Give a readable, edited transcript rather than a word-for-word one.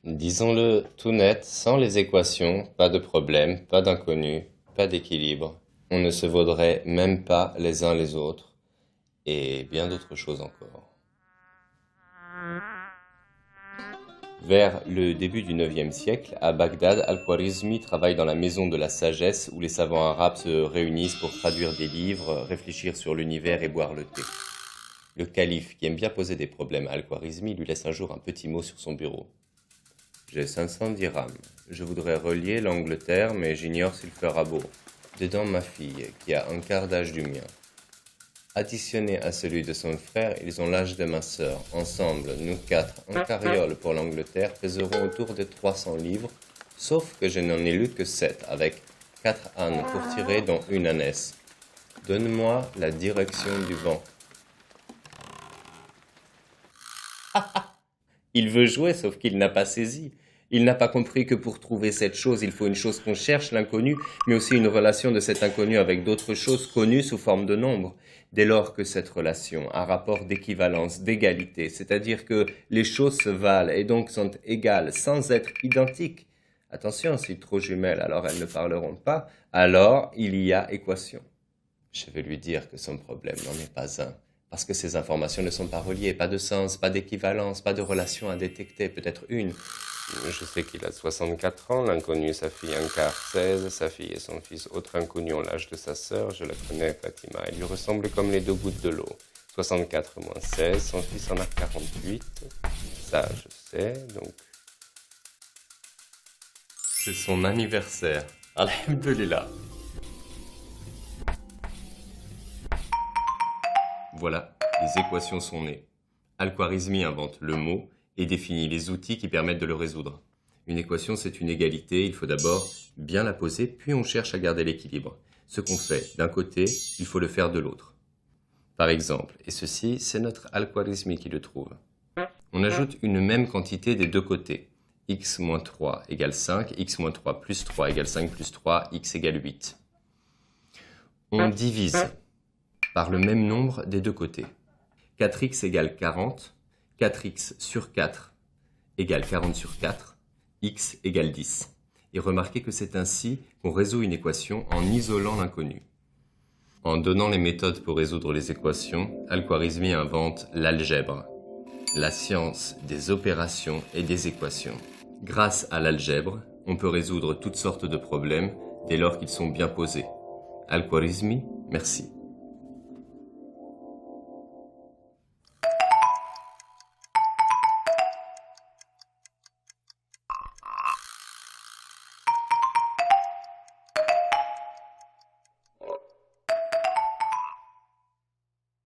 Disons-le tout net, sans les équations, pas de problème, pas d'inconnu, pas d'équilibre. On ne se vaudrait même pas les uns les autres, et bien d'autres choses encore. Vers le début du IXe siècle, à Bagdad, Al-Khwarizmi travaille dans la maison de la sagesse où les savants arabes se réunissent pour traduire des livres, réfléchir sur l'univers et boire le thé. Le calife, qui aime bien poser des problèmes à Al-Khwarizmi, lui laisse un jour un petit mot sur son bureau. J'ai 500 dirhams. Je voudrais relier l'Angleterre, mais j'ignore s'il fera beau. Dedans ma fille, qui a un quart d'âge du mien. Additionné à celui de son frère, ils ont l'âge de ma sœur. Ensemble, nous quatre, en carriole pour l'Angleterre, pèserons autour de 300 livres, sauf que je n'en ai lu que 7, avec 4 ânes pour tirer, dont une ânesse. Donne-moi la direction du vent. Il veut jouer, sauf qu'il n'a pas saisi. Il n'a pas compris que pour trouver cette chose, il faut une chose qu'on cherche, l'inconnu, mais aussi une relation de cet inconnu avec d'autres choses connues sous forme de nombre. Dès lors que cette relation a rapport d'équivalence, d'égalité, c'est-à-dire que les choses se valent et donc sont égales sans être identiques. Attention, si trop jumelles, alors elles ne parleront pas. Alors, il y a équation. Je vais lui dire que son problème n'en est pas un. Parce que ces informations ne sont pas reliées, pas de sens, pas d'équivalence, pas de relation à détecter, peut-être une. Je sais qu'il a 64 ans, l'inconnu, sa fille un quart 16, sa fille et son fils autre inconnu ont l'âge de sa sœur, je la connais, Fatima, elle lui ressemble comme les 2 gouttes de l'eau. 64 moins 16, son fils en a 48, ça je sais, donc... C'est son anniversaire, alhamdoulilah. Voilà, les équations sont nées. Al-Khwarizmi invente le mot et définit les outils qui permettent de le résoudre. Une équation, c'est une égalité, il faut d'abord bien la poser, puis on cherche à garder l'équilibre. Ce qu'on fait d'un côté, il faut le faire de l'autre. Par exemple, et ceci, c'est notre Al-Khwarizmi qui le trouve. On ajoute une même quantité des deux côtés. X moins 3 égale 5, x moins 3 plus 3 égale 5 plus 3, x égale 8. On divise par le même nombre des deux côtés. 4x égale 40, 4x sur 4 égale 40 sur 4, x égale 10. Et remarquez que c'est ainsi qu'on résout une équation en isolant l'inconnu. En donnant les méthodes pour résoudre les équations, Al-Khwarizmi invente l'algèbre, la science des opérations et des équations. Grâce à l'algèbre, on peut résoudre toutes sortes de problèmes dès lors qu'ils sont bien posés. Al-Khwarizmi, merci.